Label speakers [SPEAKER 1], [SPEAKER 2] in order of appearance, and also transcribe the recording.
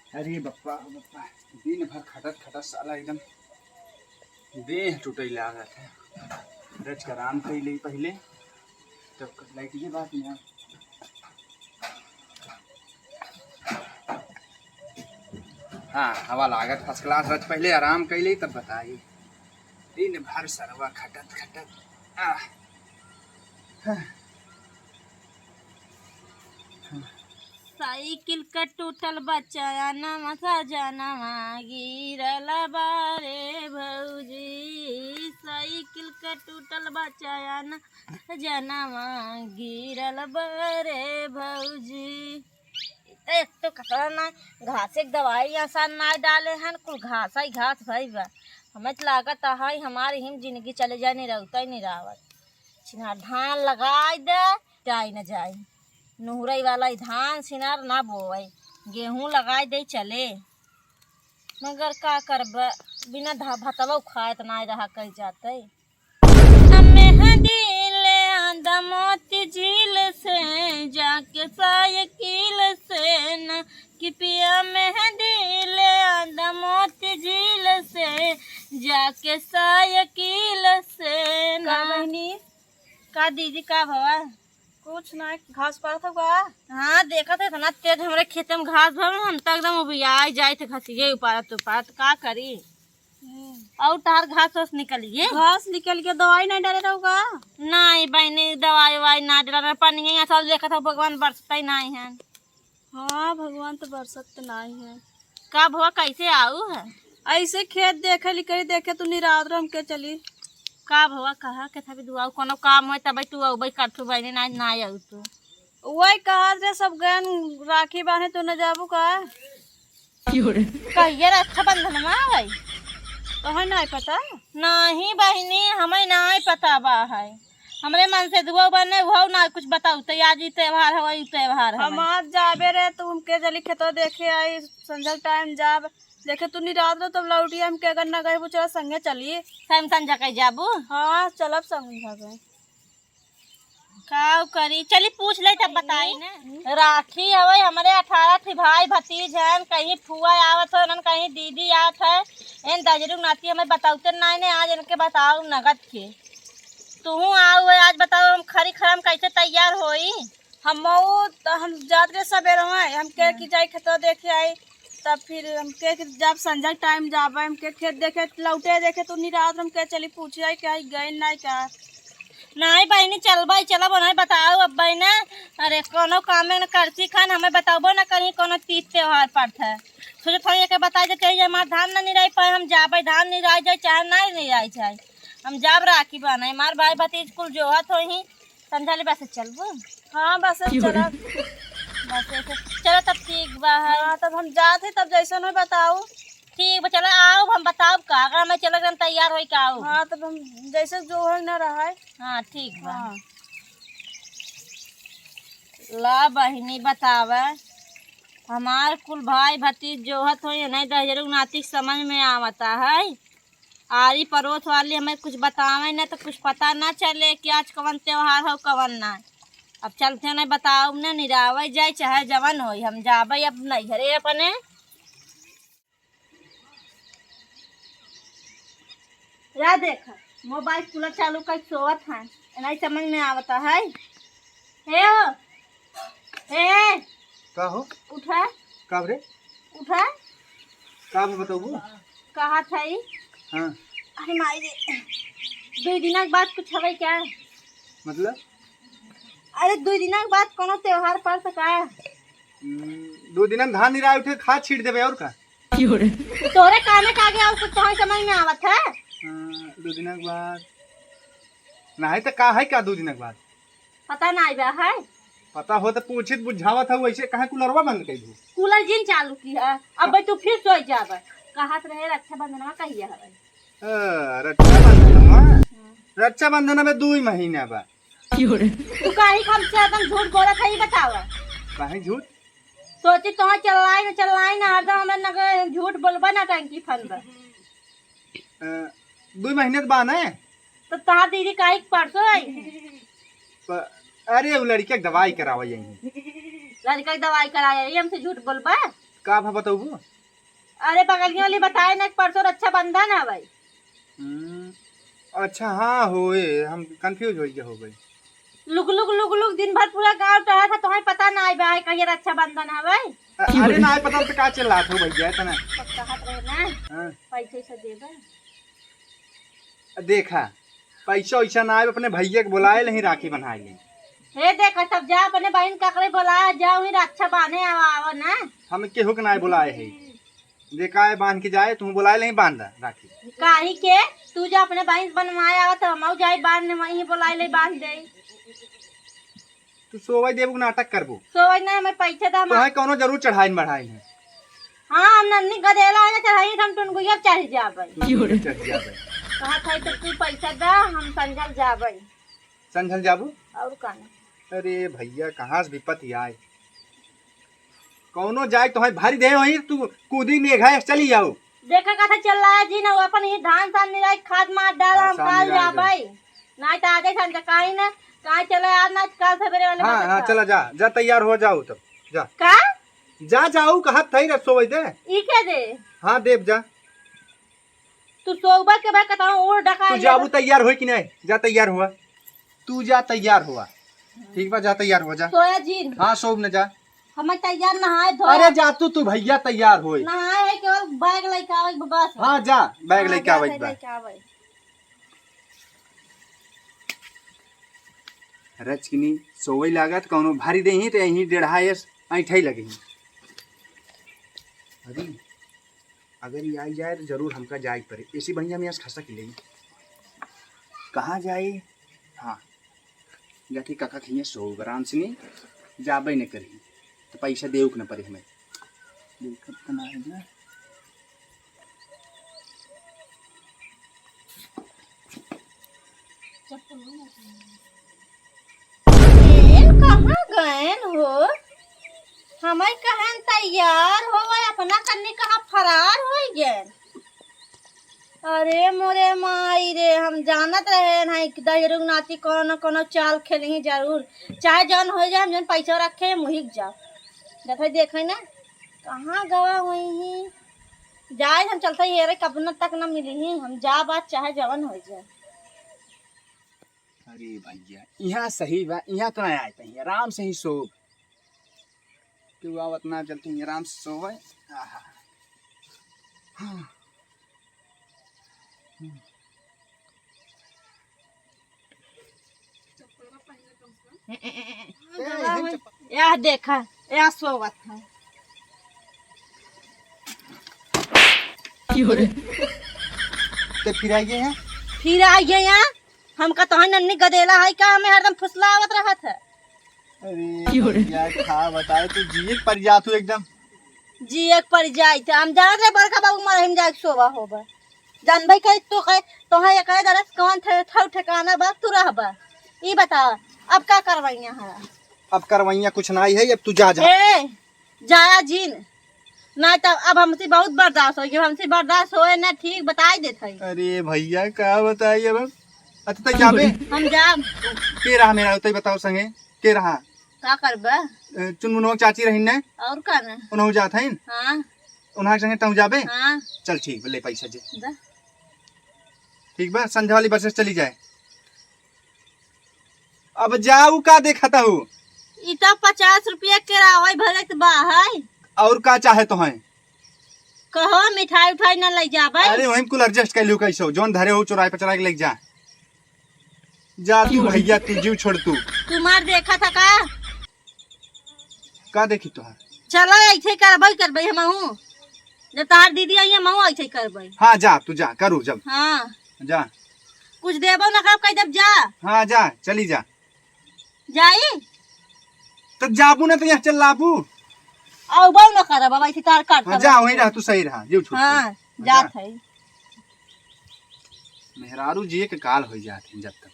[SPEAKER 1] अरे बप्पा बप्पा, दिन भर खटत खटत साला एकदम देह टूटे लागत है। रच कर आराम कर ली पहले तब कर लाइट ये बात यहाँ। हाँ हवा लागत फर्स्ट क्लास। रच पहले आराम कर ली तब बताइए। दिन भर सरवा खटत खटत
[SPEAKER 2] साइकिल का टूटल बच्चा नवा सजनवा गिरल बारे भौजी। साइकिल का टूटल बच्चा न सजनवा गिरल बारे भौजी। एक तो कसरा ना घास एक दवाई आसान ना डाले हैं कुल घास ही घास भाई बा। हमें तो लागत है हमारी हिम जिंदगी चले जाए नहीं रहता ही नहीं रावत। छिना धान लगाई दे जाए न जाए नूरई वाला धान सिनार ना बोए गेहूं लगाए दे चले मगर का करब बिना भतवा खाए तो ना रहा कह जाते। मोती झील से जाके साइकिल से न कि पिया मेहंदी ले आंदा मोती झील से जाके साइकिल से ना। बहनी का दीदी का भवा कुछ ना घास पात होगा। हाँ देखा थे ना तेज हमारे खेत में घास भर हम तो एकदम उबियाई जाए थे घसिए उपारत उपारत का करी और तार घास वास निकलिए घास निकल के दवाई नहीं डाले रहोगा। नहीं बहनी दवाई वाई ना डाल पानी सब देखा था भगवान बरसता ही नहीं है। हाँ भगवान तो बरसत नहीं है। का भवा कैसे आऊ है ऐसे खेत देखे लिखे देखे तू निराद रम के चली का भवा कहा के था दुआ कोनो काम है तब तू अबई करथु बहनी ना ना आऊ तू वही कहा रे सब गन राखी बांधे तू न जाबू का कहिए रक्षा बंधन में भाई तो है नहीं पता। नहीं बहनी हमें नहीं पता बा है हमरे मन से दुआ बने वो ना कुछ बताऊ तो आज ही त्योहार है वही त्योहार है। हम आज जाबे रे तू हमके जली खेतो देखे आई संझा टाइम जाब देखे तू नहीं रात रो तब लौटी हम के अगर न गए वो चला संगे चली टाइम संझा कहीं जाबू। हाँ चलब संझा गए का करी चली पूछ ले तब बताई ना। राखी हवे हमारे 18 थी भाई भतीज हैं कहीं फुआ आवत हो न कहीं दीदी आवत है इन दजरू नाती हमें बताते नहीं ने आज इनके बताओ नगद के तू आओ आज बताओ हम खरी खरम कैसे तैयार होई। हम जात रे सवेरे हम के की जाई खेत देखे आई तब फिर हम के जब संझा टाइम जाबे हम के खेत देखे लौटे देखे तू नहीं रात हम के चली पूछ आई क्या गए नहीं का नहीं बहनी चल भाई चलब नहीं बताओ अब बहन। अरे कोनो काम में करती खान हमें बताबो ना कहीं कोनो तीज त्योहार पड़ता है सोचे थोड़ी के बता दे चाहिए हमारे धान ना नहीं रह पाए हम जाबे धान नहीं रह जाए चाहे नहीं रह जाए हम जाब राखी बना हमारे भाई भतीज कुल जोहत हो ही समझा ले बस चलबो। हाँ बस चलो बस चलो तब ठीक बा है। हाँ तब हम जाते तब जैसे हो बताओ ठीक बा चलो आओ हम बताओ का अगर मैं चलो एकदम तैयार हो का आओ। हाँ तब हम जैसे जो हो न रहा है। हाँ ठीक बा। हाँ। ला बहिनी बतावे हमार कुल भाई भतीज जोहत हो नहीं दहजरू नाती समझ में आवता है आरी पड़ोस वाली हमें कुछ बतावे न तो कुछ पता ना चले कि आज कवन त्योहार हो कवन ना। अब चलते नहीं बताओ न निरावे जाए चाहे जवन हो हम जाबे अब नहीं घरे अपने। या देखा मोबाइल कूलर चालू कर सोवत है नहीं समझ में आवता है। हे हो हे
[SPEAKER 1] का हो
[SPEAKER 2] उठा
[SPEAKER 1] का रे
[SPEAKER 2] उठा
[SPEAKER 1] का बताऊ
[SPEAKER 2] कहा था ही।
[SPEAKER 1] हाँ
[SPEAKER 2] अरे माई रे 2 दिन के बाद कुछ हवे क्या
[SPEAKER 1] मतलब
[SPEAKER 2] अरे 2 दिन के बाद कोनो त्योहार पड़ सका
[SPEAKER 1] 2 दिन धान नहीं रहा उठे खाद छीट देवे और का
[SPEAKER 2] तोरे कामे का गया कुछ तो समझ में आवत है।
[SPEAKER 1] 2 दिन के बाद नहीं तो का है क्या 2 दिन के बाद
[SPEAKER 2] पता नहीं बा है
[SPEAKER 1] पता हो तो पूछित बुझावत है वैसे कहाँ कूलरवा बंद कर दू
[SPEAKER 2] कूलर जिन चालू की है अब भाई तू फिर सो जाब कहा रहे रक्षाबंधन में कहिए हवे
[SPEAKER 1] रक्षाबंधन में 2 महीना बा
[SPEAKER 2] तू काहे हमसे एकदम झूठ बोलत है बताव
[SPEAKER 1] काहे झूठ
[SPEAKER 2] सोची तो चललाई ना हरदम हमें न झूठ बोलबा ना टंकी फंद
[SPEAKER 1] 2 महीने बाद ना
[SPEAKER 2] तो तहार दीदी काहे परसों आई
[SPEAKER 1] अरे वो लड़की दवाई करावा यही
[SPEAKER 2] लड़का की दवाई कराया हमसे झूठ बोलबा
[SPEAKER 1] का भा बताऊ?
[SPEAKER 2] अरे बगलिया वाली बताए ना कि परसों रक्षाबंधन है भाई।
[SPEAKER 1] अच्छा हाँ होए, हम कंफ्यूज हो गई।
[SPEAKER 2] लुक लुक लुक लुक दिन भर पूरा गाँव टहला था, तुम्हें पता ना भाई कहिए रक्षाबंधन है भाई।
[SPEAKER 1] अरे ना पता तो का चल रहा था भैया इतना।
[SPEAKER 2] कहत रहे ना पैसे से देबे।
[SPEAKER 1] देखा पैसा वैसा ना आए, अपने भैया के बुलाए नहीं राखी बनाए ले।
[SPEAKER 2] हे देखा तब जा अपने बहन काकरे बुलाया जाओ ही रक्षा बांधे आओ ना।
[SPEAKER 1] हम केहू के ना बुलाए है, देखा है बांध के जाए, तुम बुलाए नहीं बांध राखी
[SPEAKER 2] काहे के तू जा अपने बहन बनवाए आवा तो हम जाए बांधने वहीं बुलाए ले बांध दे।
[SPEAKER 1] तू सोवाई देबू नाटक करबू
[SPEAKER 2] सोवाई ना हमें पैसे दा।
[SPEAKER 1] तो है कोनो जरूर चढ़ाई बढ़ाई है।
[SPEAKER 2] हां हम नन्नी गदेला है चढ़ाई हम तुन गुया चढ़ जाबे।
[SPEAKER 1] चढ़ जाबे
[SPEAKER 2] कहा था तो तू पैसा दा हम संजल जाबे।
[SPEAKER 1] संजल जाबू
[SPEAKER 2] और काना?
[SPEAKER 1] अरे भैया कहाँ से विपत्ति आए, कौनो जाए तो है भारी दे वही तू कूदी में घाय चली जाओ।
[SPEAKER 2] देखा कथा चल रहा है जी ना अपन ही धान सान निराई खाद मार डाल हम काल जाबे ना तो आगे संज काई ना कहां चले आज ना काल सवेरे वाले।
[SPEAKER 1] हां हां चला जा जा तैयार हो जाओ तब जा
[SPEAKER 2] का
[SPEAKER 1] जा जाऊ कहा थई रसोई दे
[SPEAKER 2] ई के दे।
[SPEAKER 1] हां देव जा
[SPEAKER 2] तू सोबा के भाई कथा और डका
[SPEAKER 1] तू जाबू तैयार होई कि नहीं? जा तैयार हुआ, तू जा तैयार हुआ। ठीक बा जा तैयार हो जा।
[SPEAKER 2] सोया जी
[SPEAKER 1] हां सोब न जा।
[SPEAKER 2] हम तैयार नहाए धो।
[SPEAKER 1] अरे जा तू भैया तैयार होई।
[SPEAKER 2] नहाए है केवल बैग लेके आवे बस।
[SPEAKER 1] हां जा बैग लेके आवे बा। रचकिनी सोई लागत कौनो भारी देही तो यही 1.5 ऐठई लगे। अरे अगर ये आई जाए तो जरूर हमका जाए पड़े, ऐसी भैया में खसा की लेगी कहाँ जाए। हाँ जाके काका खिए सो आराम से नहीं जाबे न करी तो पैसा देव न पड़े हमें। दिक्कत तो ना है ना।
[SPEAKER 2] कहाँ गए हो? हमें कहन तैयार हो गए अपना करने कहाँ फरार हो गए। अरे मोरे माई रे हम जानत रहे नहीं कि दहरुग नाती कोनो कोनो चाल खेलेंगे जरूर, चाहे जौन हो जाए हम जौन पैसा रखे मुहिक जाओ। देखे देखे ना कहाँ गवा हुई जाए हम चलते हेरे कब तक न मिली हम जा बात चाहे जवन हो जाए।
[SPEAKER 1] अरे भैया यहाँ सही बा, यहाँ तो नहीं आते हैं आराम से ही सो तू आवत ना चलते हैं आराम से सोवे।
[SPEAKER 2] यह देखा यह सोवत है।
[SPEAKER 1] तो फिर आइए यहाँ,
[SPEAKER 2] फिर आइए यहाँ हमका तो नन्नी गदेला है का हमें हरदम फुसला आवत रहा था।
[SPEAKER 1] अरे यार खा बताए तू जी पर जा तू एकदम
[SPEAKER 2] जी एक पर जाई थे हम जान रे बड़का बाबू मारे हम जाके सोवा होबा जान भाई कहे तो है कहे दरस कौन थे ठिकाना बा तू रहबा ई बता अब का करवाइया है।
[SPEAKER 1] अब करवाइया कुछ नहीं है, अब तू जा जा।
[SPEAKER 2] ए जाया जीन ना तो अब हमसे बहुत बर्दाश्त हो गया, हमसे बर्दाश्त होए ना ठीक बताई देत है।
[SPEAKER 1] अरे भैया क्या बताइए अब अच्छा तो जाबे
[SPEAKER 2] हम जाब
[SPEAKER 1] के रहा मेरा उतई बताओ संगे के रहा
[SPEAKER 2] का करबा
[SPEAKER 1] चुनमुनो चाची रही ने
[SPEAKER 2] और का ना
[SPEAKER 1] उन्हों जात हैं।
[SPEAKER 2] हां
[SPEAKER 1] उन्हा संगे तू जाबे।
[SPEAKER 2] हां
[SPEAKER 1] चल ठीक ले पैसा जे
[SPEAKER 2] दा
[SPEAKER 1] ठीक बा संध्या वाली बस से चली जाए। अब जाऊ का देखता हूँ
[SPEAKER 2] ई तो 50 रुपया के रावई भरे के बा है
[SPEAKER 1] और का चाहे तो है
[SPEAKER 2] कहो मिठाई उठाई न ले जाबे।
[SPEAKER 1] अरे वहीं कुल एडजस्ट कर लियो कैसो जोन धरे हो चौराहे पे चढ़ा के लेके जा जा तू भैया तू जीव छोड़ तू
[SPEAKER 2] तुम्हार देखा था
[SPEAKER 1] का देखी तो
[SPEAKER 2] चलो ऐसे करबे हमहू जब तार दीदी आई है महू ऐसे करबे।
[SPEAKER 1] हाँ जा तू जा करू जब
[SPEAKER 2] हाँ
[SPEAKER 1] जा
[SPEAKER 2] कुछ देबो न करब कह जब जा
[SPEAKER 1] हाँ जा चली जा
[SPEAKER 2] जाई
[SPEAKER 1] तो जाबू ना तो यहाँ चल लाबू
[SPEAKER 2] औ बो न करब अब ऐसे तार काट
[SPEAKER 1] हाँ जा वहीं रह तू सही रहा जीव छोड़
[SPEAKER 2] हां जात है
[SPEAKER 1] मेहरारू जी के काल हो जाते जब तक